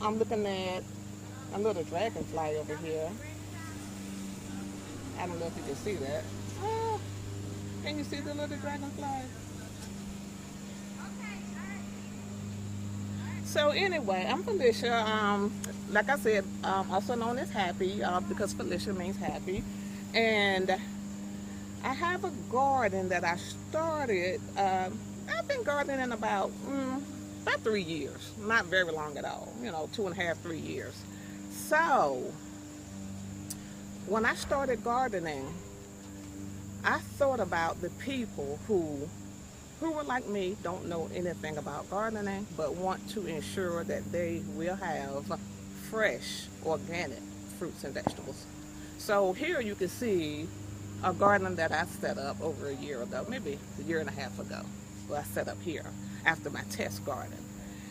I'm looking at a little dragonfly over here. I don't know if you can see that. Oh, can you see the little dragonfly? So anyway, I'm Felicia. Like I said, also known as Happy, because Felicia means happy. And I have a garden that I started. I've been gardening about 3 years. Not very long at all. 2.5, 3 years. So when I started gardening, I thought about the people who were like me, don't know anything about gardening, but want to ensure that they will have fresh, organic fruits and vegetables. So here you can see a garden that I set up over a year ago, maybe a year and a half ago. Well, I set up here after my test garden.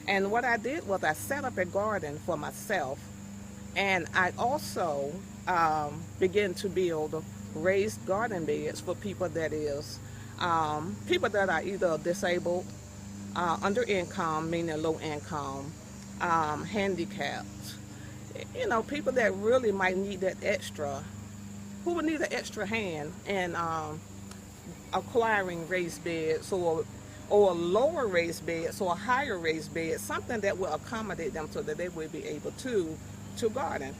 And what I did was I set up a garden for myself, and I also began to build raised garden beds for people that are either disabled, under income, meaning low income, handicapped. People that really might need that extra, who would need an extra hand in acquiring raised beds or lower raised beds or higher raised beds, something that will accommodate them so that they will be able to garden.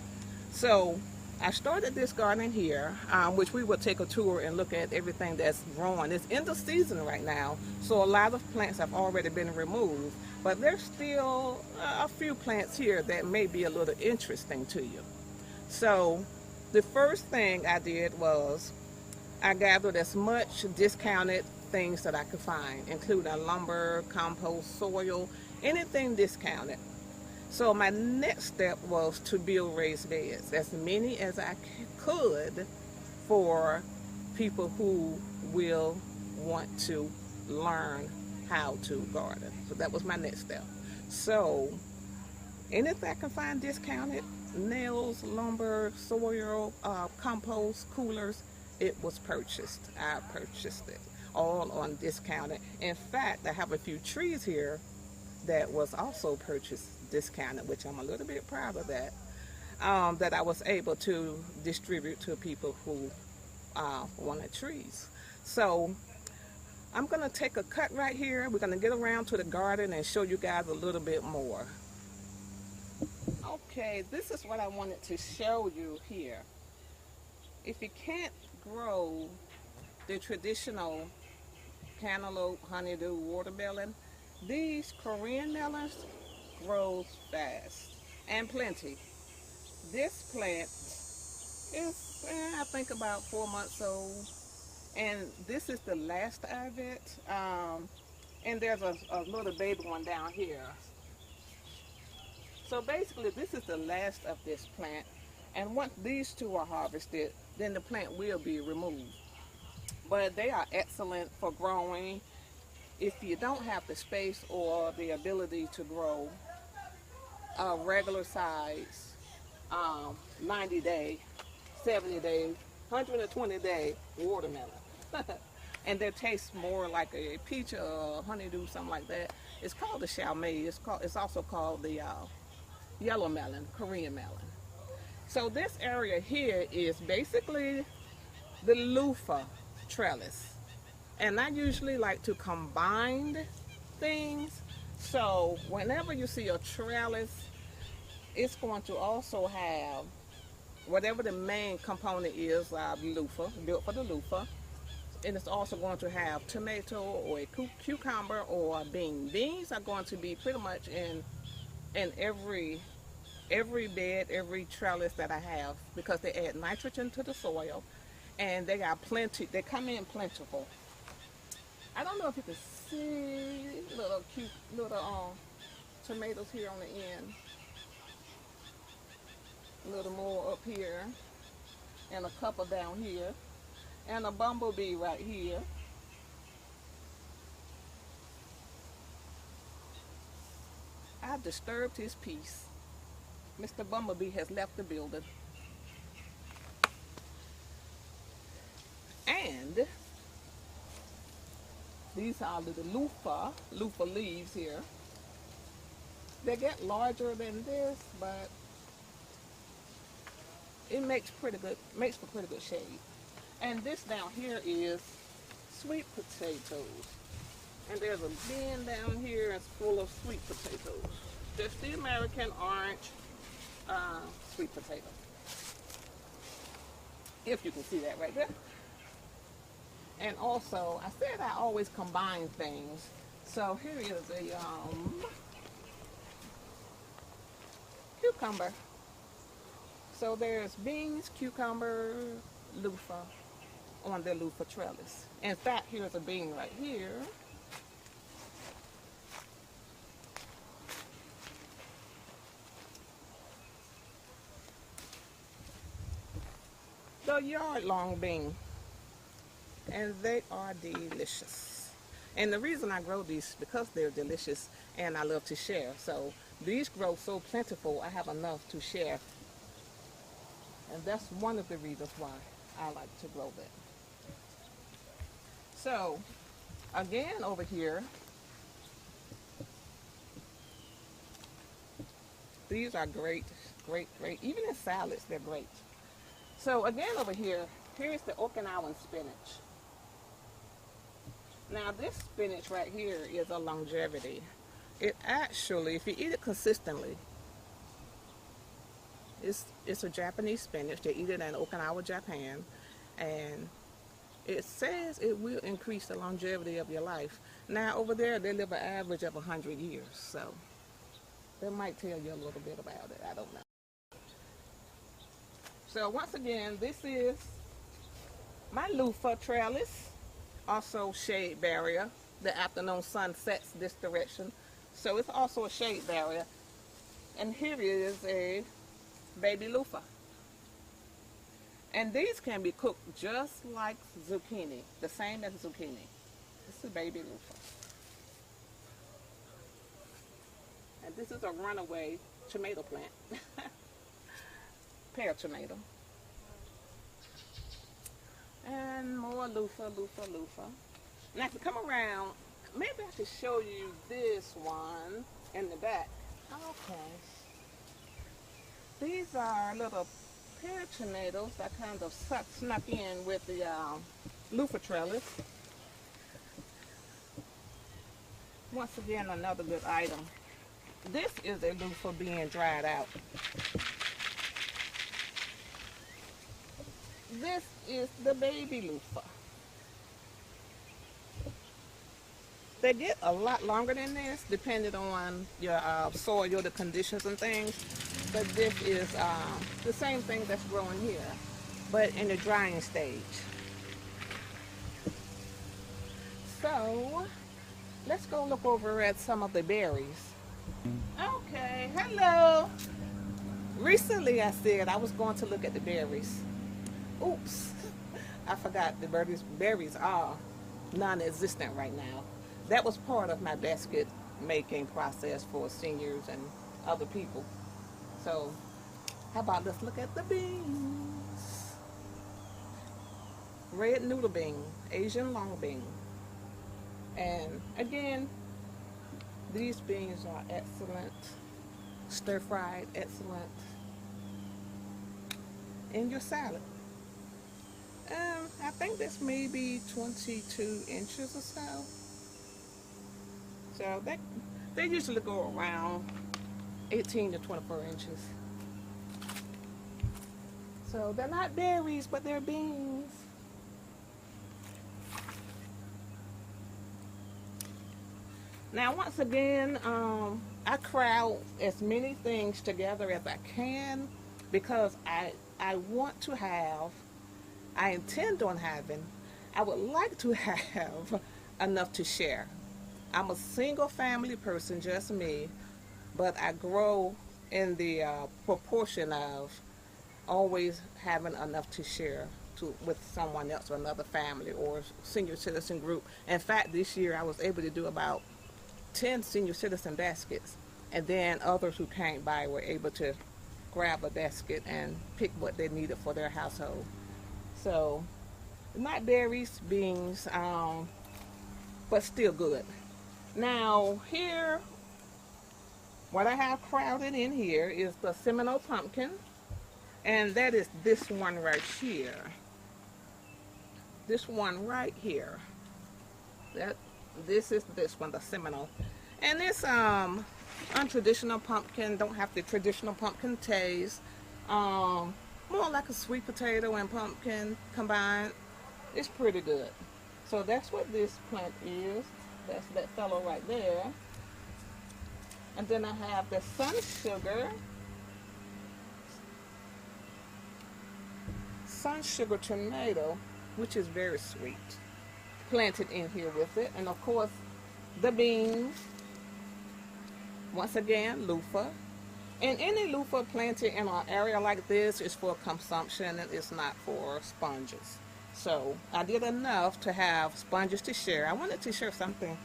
So I started this garden here, which we will take a tour and look at everything that's growing. It's in the season right now, so a lot of plants have already been removed, but there's still a few plants here that may be a little interesting to you. So the first thing I did was I gathered as much discounted things that I could find, including lumber, compost, soil, anything discounted. So my next step was to build raised beds, as many as I could, for people who will want to learn how to garden. So that was my next step. So anything I can find discounted, nails, lumber, soil, compost, coolers, it was purchased. I purchased it all on discounted. In fact, I have a few trees here that was also purchased discounted, which I'm a little bit proud of that I was able to distribute to people who wanted trees. So I'm going to take a cut right here. We're going to get around to the garden and show you guys a little bit more. Okay, this is what I wanted to show you here. If you can't grow the traditional cantaloupe, honeydew, watermelon, these Korean melons grows fast and plenty. This plant is, I think, about 4 months old, and this is the last of it. And there's a little baby one down here. So basically, this is the last of this plant, and once these two are harvested, then the plant will be removed. But they are excellent for growing. If you don't have the space or the ability to grow a regular size 90-day, 70-day, 120-day watermelon, and they taste more like a peach or honeydew, something like that. It's called the xiaomei. It's also called the yellow melon, Korean melon. So this area here is basically the loofah trellis. And I usually like to combine things. So whenever you see a trellis, it's going to also have whatever the main component is, loofah, built for the loofah. And it's also going to have tomato or a cucumber or a bean. Beans are going to be pretty much in every bed, every trellis that I have, because they add nitrogen to the soil, and they got plenty. They come in plentiful. I don't know if you can see little cute little tomatoes here on the end. A little more up here, and a couple down here, and a bumblebee right here. I disturbed his peace. Mr. Bumblebee has left the building. And these are the loofah leaves here. They get larger than this, but it makes for pretty good shade. And this down here is sweet potatoes. And there's a bin down here that's full of sweet potatoes. Just the American orange sweet potato. If you can see that right there. And also, I said I always combine things. So here is a cucumber. So there's beans, cucumber, loofah on the loofah trellis. In fact, here's a bean right here. The yard long bean. And they are delicious. And the reason I grow these is because they're delicious and I love to share. So these grow so plentiful, I have enough to share. And that's one of the reasons why I like to grow them. So, again over here, these are great, great, great. Even in salads, they're great. So again over here, here's the Okinawan spinach. Now this spinach right here is a longevity. It actually, if you eat it consistently, it's a Japanese spinach. They eat it in Okinawa, Japan, and it says it will increase the longevity of your life. Now over there, they live an average of 100 years, so that might tell you a little bit about it. I don't know. So once again, this is my loofah trellis, also shade barrier. The afternoon sun sets this direction, so it's also a shade barrier. And here is a baby loofah. And these can be cooked just like zucchini, the same as zucchini. This is a baby loofah. And this is a runaway tomato plant. Pear tomato. And more loofah, loofah, loofah. Now if you come around, maybe I should show you this one in the back. Okay. These are little pear tomatoes that kind of snuck in with the loofah trellis. Once again, another good item. This is a loofah being dried out. This is the baby loofah. They get a lot longer than this, depending on your soil, the conditions and things. But this is the same thing that's growing here, but in the drying stage. So, let's go look over at some of the berries. Okay, hello. Recently I said I was going to look at the berries. Oops, I forgot the berries are non-existent right now. That was part of my basket making process for seniors and other people. So, how about let's look at the beans. Red noodle bean, Asian long bean. And again, these beans are excellent, stir-fried, excellent in your salad. I think this may be 22 inches or so. So they usually go around 18 to 24 inches. So they're not berries, but they're beans. Now once again, I crowd as many things together as I can because I want to have, I intend on having, I would like to have enough to share. I'm a single family person, just me, but I grow in the proportion of always having enough to share with someone else or another family or senior citizen group. In fact, this year I was able to do about 10 senior citizen baskets, and then others who came by were able to grab a basket and pick what they needed for their household. So, not berries, beans, but still good. Now here What I have crowded in here is the Seminole pumpkin, and that is this one right here. This one right here. That this is this one, the Seminole. And this untraditional pumpkin, don't have the traditional pumpkin taste. More like a sweet potato and pumpkin combined. It's pretty good. So that's what this plant is. That's that fellow right there. And then I have the sun sugar tomato, which is very sweet, planted in here with it. And of course, the beans, once again, loofah. And any loofah planted in an area like this is for consumption and it's not for sponges. So I did enough to have sponges to share. I wanted to share something,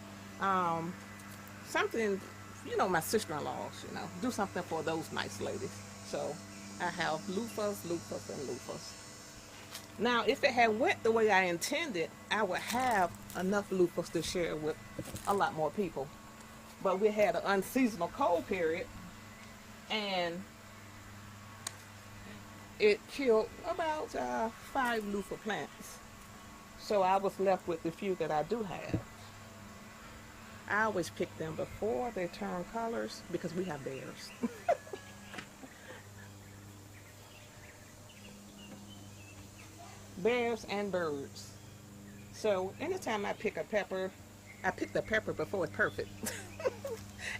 something, you know, my sister-in-laws, you know, do something for those nice ladies. So I have loofahs, and loofahs. Now, if it had went the way I intended, I would have enough loofahs to share with a lot more people. But we had an unseasonal cold period, and it killed about 5 loofah plants. So I was left with the few that I do have. I always pick them before they turn colors because we have bears. Bears and birds. So anytime I pick a pepper, I pick the pepper before it's perfect.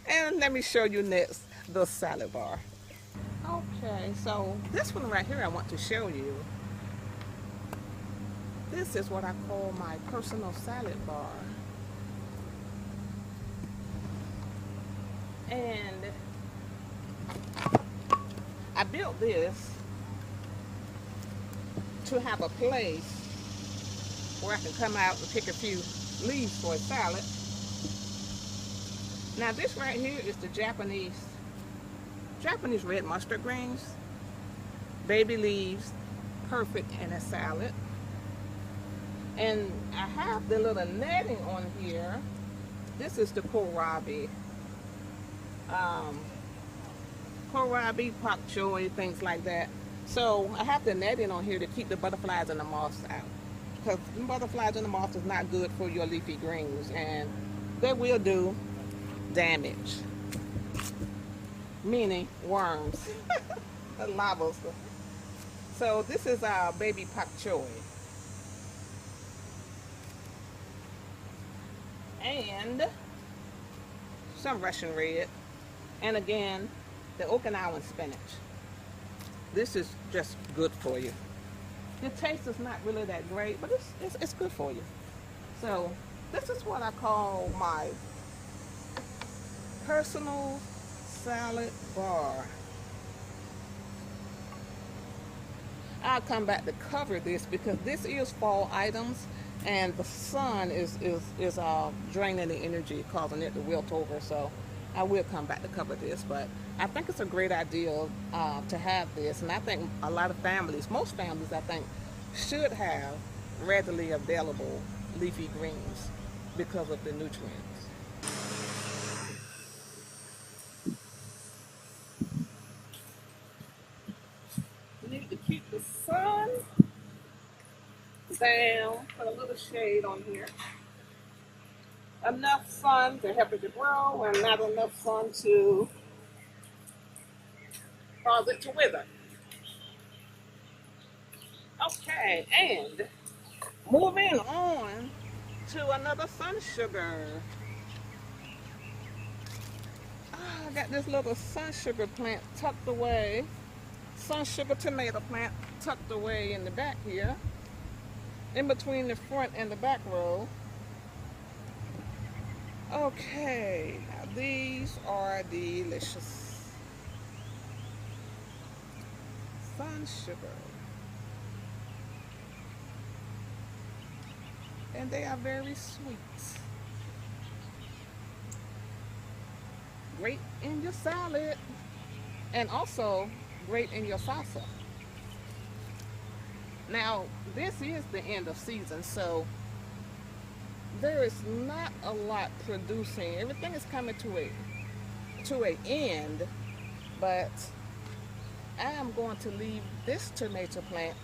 And let me show you next the salad bar. Okay, so this one right here I want to show you. This is what I call my personal salad bar. And I built this to have a place where I can come out and pick a few leaves for a salad. Now this right here is the Japanese red mustard greens. Baby leaves, perfect in a salad. And I have the little netting on here. This is the kohlrabi. Kohlrabi, pak choi, things like that. So I have the netting on here to keep the butterflies and the moths out. Because the butterflies and the moths is not good for your leafy greens, and they will do damage. Meaning worms. Larvas. So this is our baby pak choi. And some Russian red. And again, the Okinawan spinach. This is just good for you. The taste is not really that great, but it's good for you. So this is what I call my personal salad bar. I'll come back to cover this because this is fall items, and the sun is draining the energy, causing it to wilt over. So I will come back to cover this, but I think it's a great idea to have this, and I think a lot of families, most families I think, should have readily available leafy greens because of the nutrients. You need to keep the sun down, put a little shade on here. Enough sun to help it to grow, and not enough sun to cause it to wither. Okay, and moving on to another sun sugar. I got this little sun sugar plant tucked away. Sun sugar tomato plant tucked away in the back here, in between the front and the back row. Okay, now these are delicious. Sun sugar. And they are very sweet. Great in your salad, and also great in your salsa. Now, this is the end of season, so there is not a lot producing. Everything is coming to a to an end, but I am going to leave this tomato plant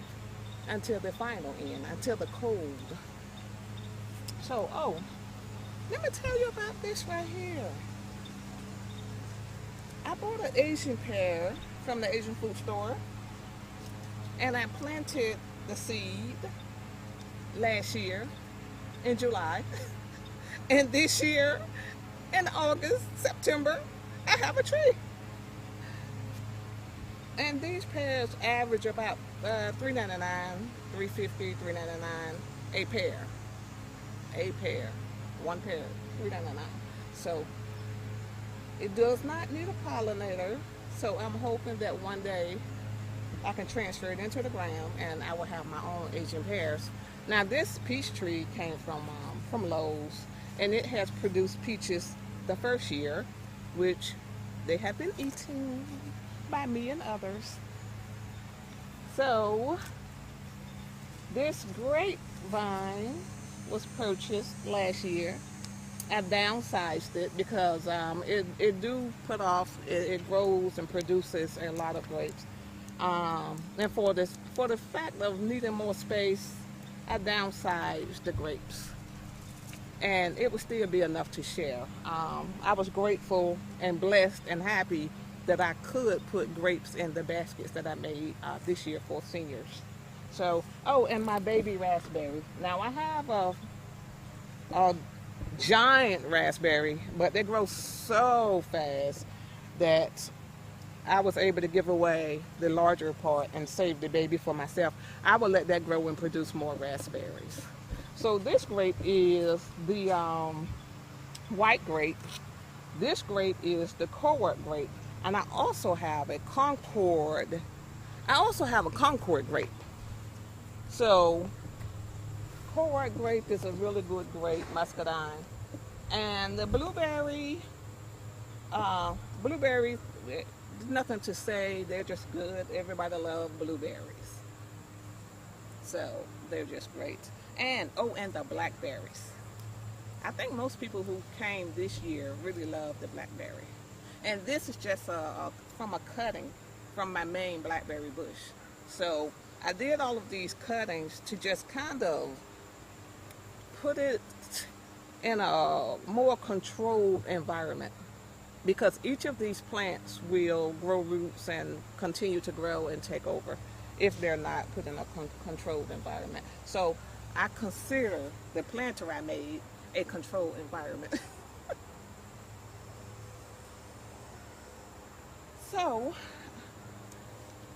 until the final end, until the cold. So, oh, let me tell you about this right here. I bought an Asian pear from the Asian food store, and I planted the seed last year in July. And this year, in August, September, I have a tree. And these pears average about $3.99, $3.50, $3.99 a pear. A pear. One pear, $3.99. So it does not need a pollinator. So I'm hoping that one day I can transfer it into the ground and I will have my own Asian pears. Now this peach tree came from Lowe's, and it has produced peaches the first year, which they have been eaten by me and others. So this grapevine was purchased last year. I downsized it because it do put off, it grows and produces a lot of grapes. And for the fact of needing more space, I downsized the grapes. And it would still be enough to share. I was grateful and blessed and happy that I could put grapes in the baskets that I made this year for seniors. So, oh, and my baby raspberry. Now I have a giant raspberry, but they grow so fast that I was able to give away the larger part and save the baby for myself. I will let that grow and produce more raspberries. So this grape is the white grape. This grape is the Concord grape. And I also have a Concord. I also have a Concord grape. So Concord grape is a really good grape, muscadine. And the blueberry, blueberries, nothing to say. They're just good. Everybody loves blueberries. So they're just great. And, oh, and the blackberries. I think most people who came this year really love the blackberry. And this is just from a cutting from my main blackberry bush. So I did all of these cuttings to just kind of put it in a more controlled environment, because each of these plants will grow roots and continue to grow and take over if they're not put in a controlled environment. So I consider the planter I made a controlled environment. So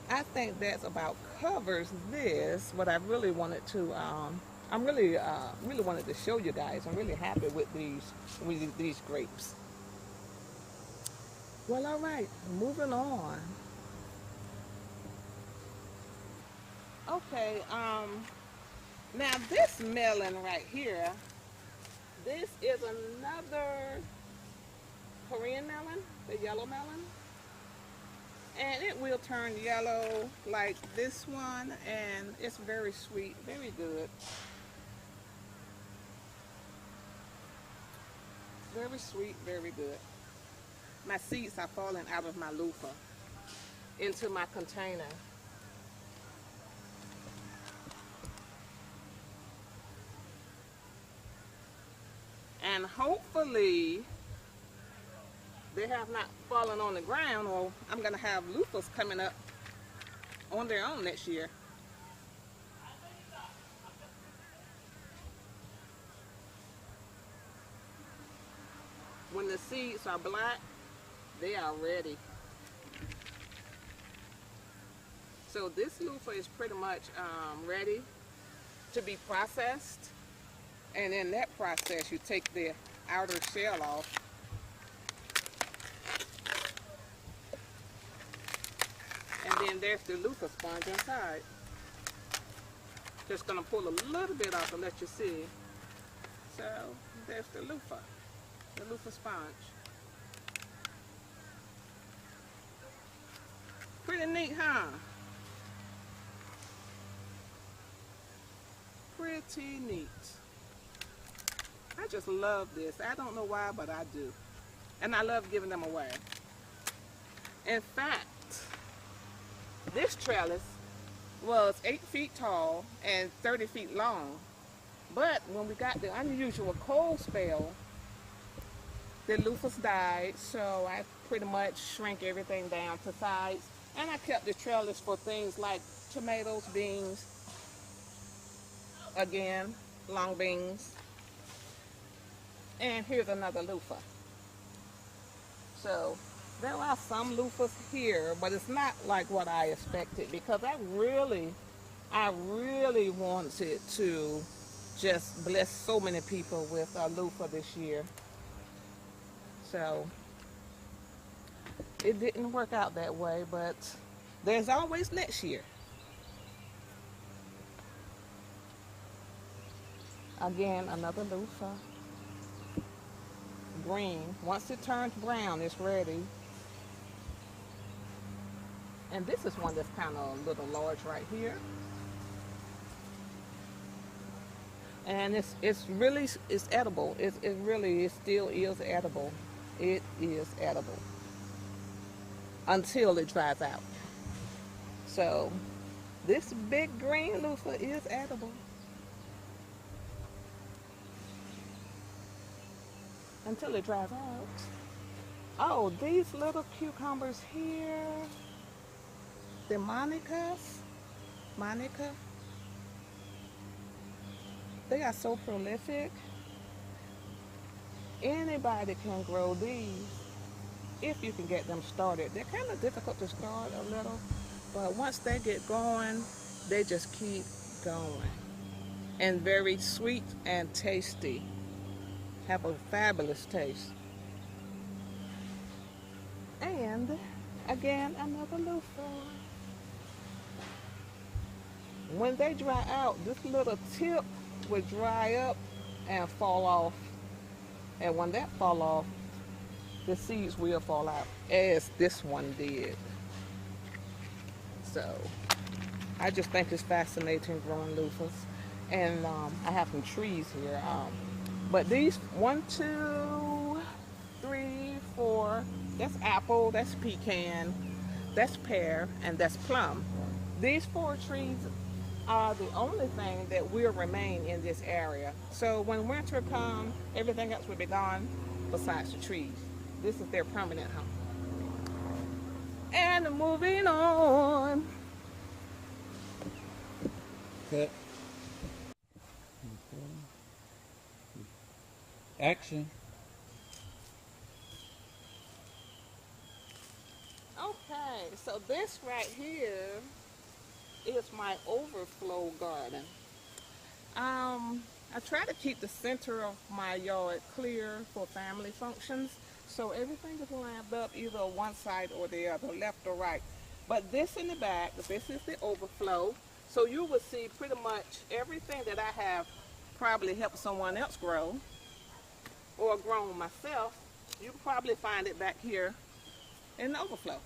I think that's about covers this. What I really wanted to, I'm really wanted to show you guys. I'm really happy with these grapes. Well, all right, moving on. Okay, now this melon right here, this is another Korean melon, the yellow melon. And it will turn yellow like this one, and it's very sweet, very good. Very sweet, very good. My seeds are falling out of my loofah into my container. And hopefully they have not fallen on the ground, or I'm going to have loofahs coming up on their own next year. When the seeds are black, they are ready. So this loofah is pretty much ready to be processed. And in that process, you take the outer shell off. And then there's the loofah sponge inside. Just gonna pull a little bit off to let you see. So there's the loofah sponge. Pretty neat, huh? Pretty neat. I just love this. I don't know why, but I do. and I love giving them away. In fact, this trellis was 8 feet tall and 30 feet long. But when we got the unusual cold spell, the loofahs died, so I pretty much shrank everything down to size. And I kept the trellis for things like tomatoes, beans, again, long beans. And here's another loofah. So there are some loofahs here, but it's not like what I expected, because I really wanted to just bless so many people with a loofah this year. So it didn't work out that way, but there's always next year. Again, another loofah. Green. Once it turns brown, it's ready. And this is one that's kind of a little large right here. And it's really edible. It still is edible. It is edible until it dries out. So this big green loofah is edible until it dries out. Oh, these little cucumbers here, the Monica, they are so prolific. Anybody can grow these if you can get them started. They're kind of difficult to start a little, but once they get going, they just keep going. And very sweet and tasty. Have a fabulous taste. And again, another loofah. When they dry out, this little tip would dry up and fall off. And when that fall off, the seeds will fall out, as this one did. So I just think it's fascinating growing loofahs. And I have some trees here. But these 1, 2, 3, 4, that's apple, that's pecan, that's pear, and that's plum. These 4 trees are the only thing that will remain in this area. So when winter comes, everything else will be gone besides the trees. This is their permanent home. And moving on. Cut. Action. Okay, so this right here is my overflow garden. I try to keep the center of my yard clear for family functions, so everything is lined up either one side or the other, left or right. But this in the back, this is the overflow, so you will see pretty much everything that I have probably helped someone else grow or grown myself. You can probably find it back here in the overflow.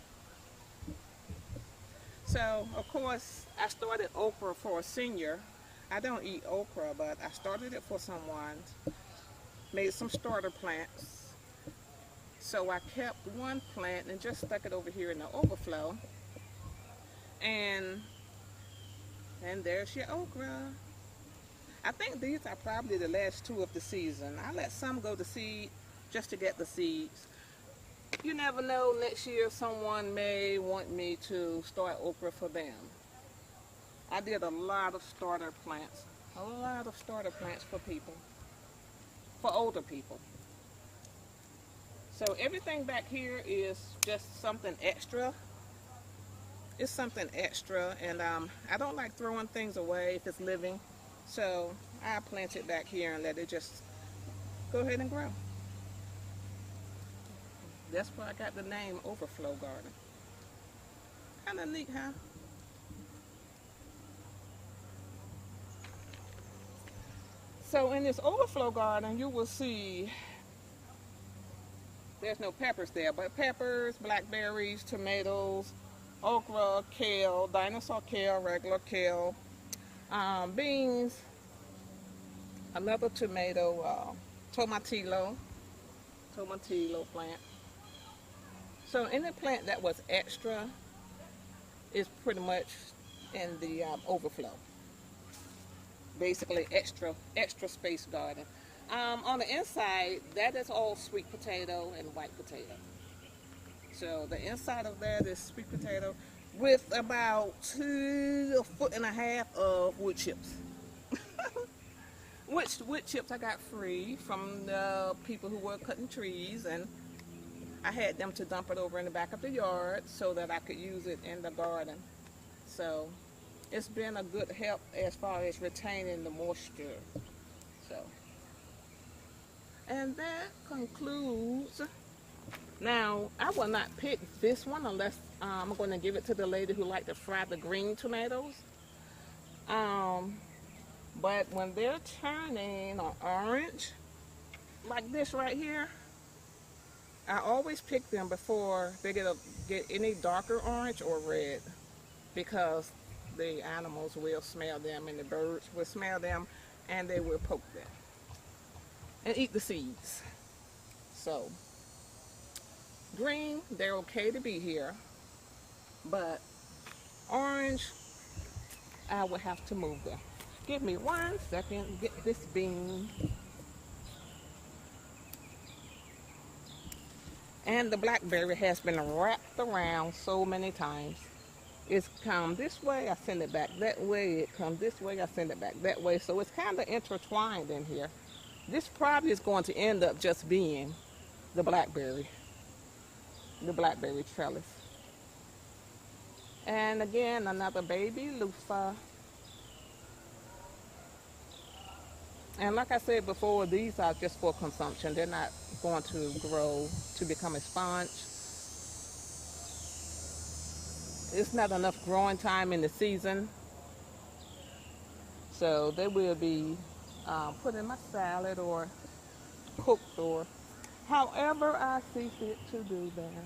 So, of course, I started okra for a senior. I don't eat okra, but I started it for someone. Made some starter plants. So I kept one plant and just stuck it over here in the overflow. And there's your okra. I think these are probably the last 2 of the season. I let some go to seed just to get the seeds. You never know, next year someone may want me to start okra for them. I did a lot of starter plants for people, for older people. So everything back here is just something extra. It's something extra, and I don't like throwing things away if it's living. So I plant it back here and let it just go ahead and grow. That's where I got the name Overflow Garden. Kind of neat, huh? So in this overflow garden, you will see there's no peppers there, but peppers, blackberries, tomatoes, okra, kale, dinosaur kale, regular kale, beans, another tomato, tomatillo, tomatillo plant. So any plant that was extra is pretty much in the overflow. Basically extra space garden. On the inside, that is all sweet potato and white potato. So the inside of that is sweet potato with about a foot and a half of wood chips. Which wood chips I got free from the people who were cutting trees, and I had them to dump it over in the back of the yard so that I could use it in the garden. So it's been a good help as far as retaining the moisture. So, and that concludes. Now, I will not pick this one unless I'm going to give it to the lady who likes to fry the green tomatoes. But when they're turning orange, like this right here, I always pick them before they get any darker orange or red, because the animals will smell them and the birds will smell them and they will poke them and eat the seeds. So green, they're okay to be here, but orange, I will have to move them. Give me 1 second, get this bean. And the blackberry has been wrapped around so many times. It's come this way, I send it back that way. It comes this way, I send it back that way. So it's kind of intertwined in here. This probably is going to end up just being the blackberry trellis. And again, another baby loofah. And like I said before, these are just for consumption. They're not going to grow to become a sponge. It's not enough growing time in the season. So they will be put in my salad or cooked or however I see fit to do them.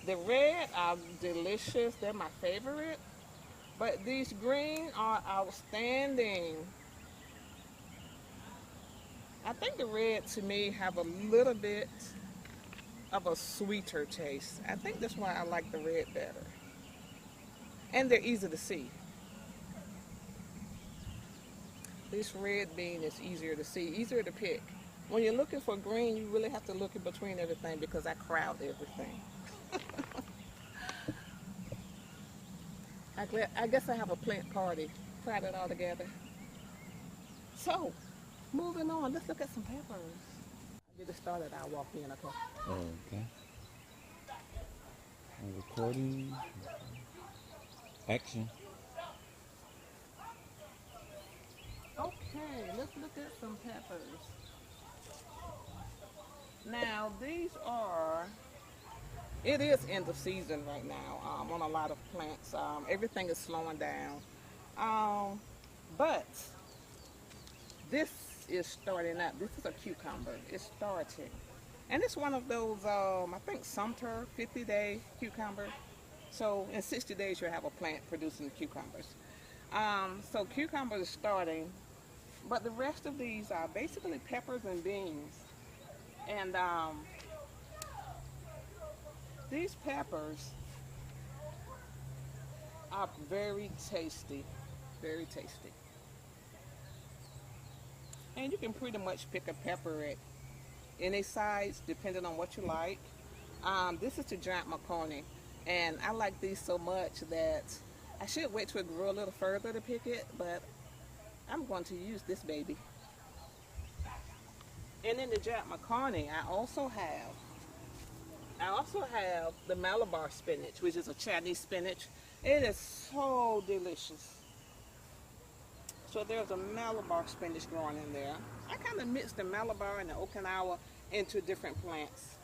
The red are delicious. They're my favorite. But these green are outstanding. I think the red to me have a little bit of a sweeter taste. I think that's why I like the red better. And they're easy to see. This red bean is easier to see, easier to pick. When you're looking for green, you really have to look in between everything because I crowd everything. I guess I have a plant party. Crowd it all together. So, moving on, let's look at some peppers. I'll get it started, I'll walk in, okay? Okay. I'm recording. Action. Okay, let's look at some peppers. Now, it is end of season right now on a lot of plants. Everything is slowing down. But this is starting up. This is a cucumber. It's starting. And it's one of those, I think, Sumter 50-day cucumber. So in 60 days, you'll have a plant producing cucumbers. So cucumbers is starting. But the rest of these are basically peppers and beans. And these peppers are very tasty, very tasty. And you can pretty much pick a pepper at any size depending on what you like. This is the giant macaroni, and I like these so much that I should wait till it grow a little further to pick it, but I'm going to use this baby. And in the giant macaroni, I also have the Malabar spinach, which is a Chinese spinach. It is so delicious. So there's a Malabar spinach growing in there. I kind of mixed the Malabar and the Okinawa into different plants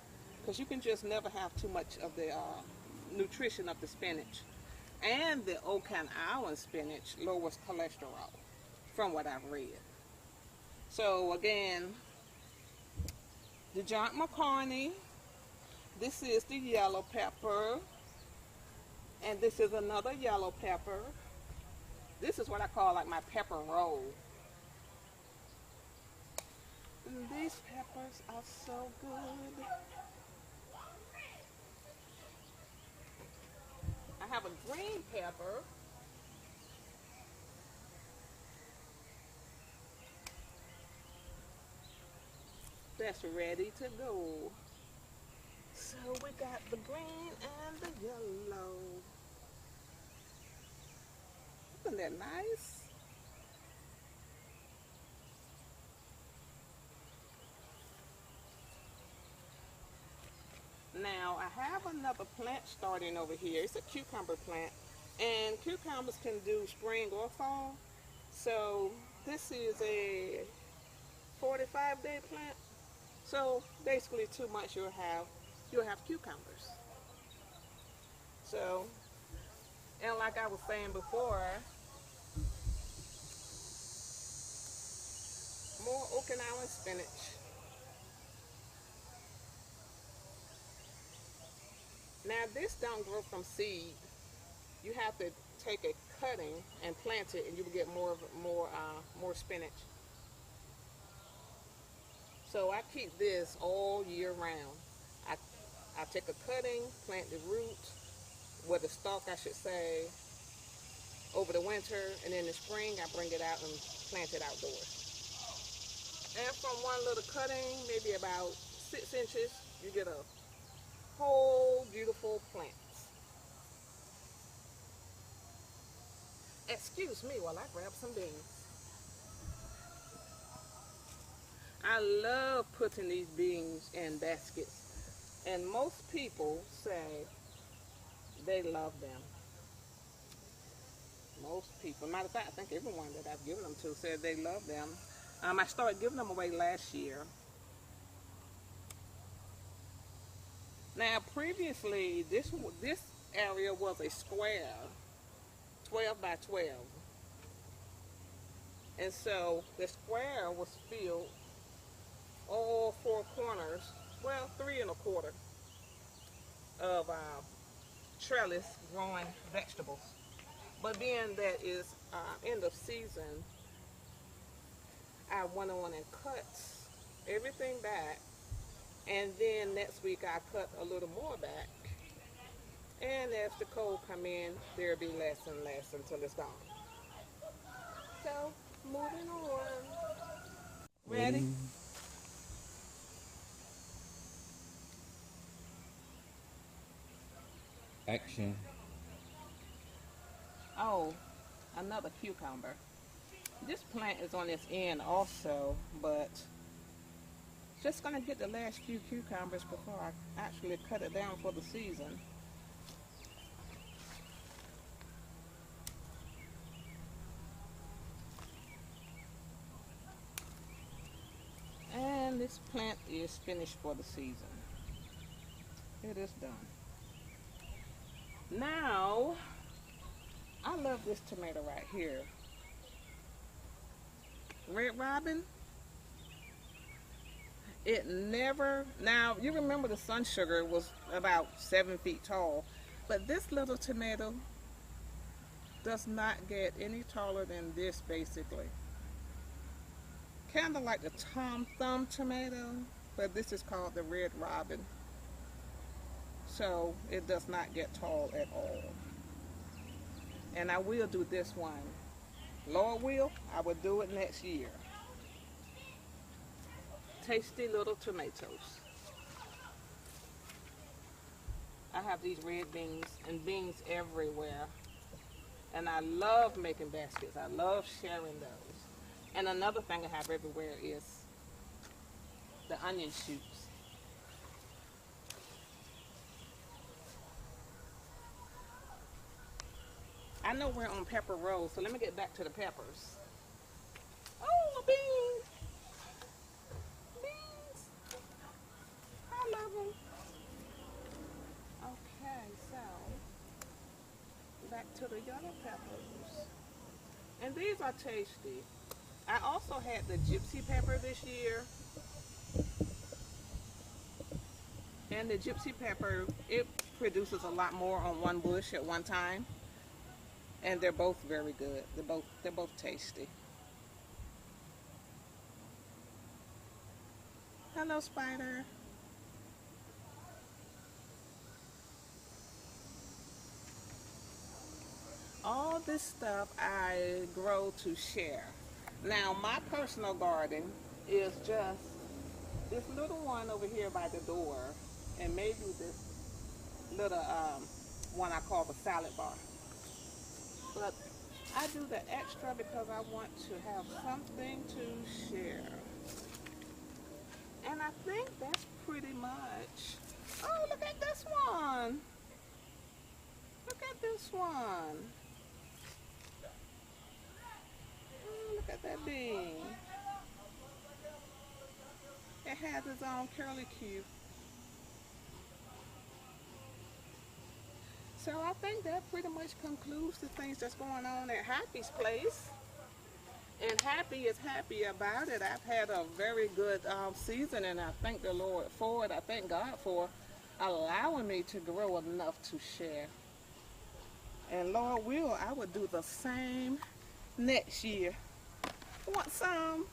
because you can just never have too much of the nutrition of the spinach. And the Okinawan spinach lowers cholesterol, from what I've read. So again, the giant macaroni. This is the yellow pepper. And this is another yellow pepper. This is what I call like my pepper roll. These peppers are so good. I have a green pepper. That's ready to go. So we got the green and the yellow. Isn't that nice? Now I have another plant starting over here. It's a cucumber plant, and cucumbers can do spring or fall. So this is a 45-day plant. So basically 2 months you'll have cucumbers. So, and like I was saying before, more Okinawan spinach. Now this don't grow from seed. You have to take a cutting and plant it, and you will get more spinach. So I keep this all year round. I I take a cutting, plant the root, with the stalk I should say, over the winter, and in the spring I bring it out and plant it outdoors. And from one little cutting, maybe about 6 inches, you get a whole beautiful plant. Excuse me while I grab some beans. I love putting these beans in baskets, and most people say they love them. Most people, matter of fact, I think everyone that I've given them to said they love them. I started giving them away last year. Now, previously, this area was a square, 12 by 12. And so the square was filled all 4 corners, well, 3 1/4 of trellis growing vegetables. But being that is end of season, I went on and cut everything back, and then next week I cut a little more back. And as the cold come in, there'll be less and less until it's gone. So, moving on. Ready? Action. Oh, another cucumber. This plant is on its end also, but just gonna get the last few cucumbers before I actually cut it down for the season. And this plant is finished for the season. It is done. Now, I love this tomato right here. Red Robin. It never, now you remember the sun sugar was about 7 feet tall, but this little tomato does not get any taller than this basically. Kind of like the Tom Thumb tomato, but this is called the Red Robin. So it does not get tall at all. And I will do this one. Lord will, I will do it next year. Tasty little tomatoes. I have these red beans and beans everywhere. And I love making baskets. I love sharing those. And another thing I have everywhere is the onion shoots. I know we're on Pepper Road, so let me get back to the peppers. Oh, a bean! Beans! I love them. Okay, so back to the yellow peppers. And these are tasty. I also had the gypsy pepper this year. And the gypsy pepper, it produces a lot more on one bush at one time. And they're both very good. They're both tasty. Hello, spider. All this stuff I grow to share. Now, my personal garden is just this little one over here by the door, and maybe this little one I call the salad bar. But I do the extra because I want to have something to share. And I think that's pretty much. Oh, look at this one. Look at this one. Oh, look at that bean. It has its own curly cue. So I think that pretty much concludes the things that's going on at Happy's place. And Happy is happy about it. I've had a very good season, and I thank the Lord for it. I thank God for allowing me to grow enough to share. And Lord will, I would do the same next year. Want some?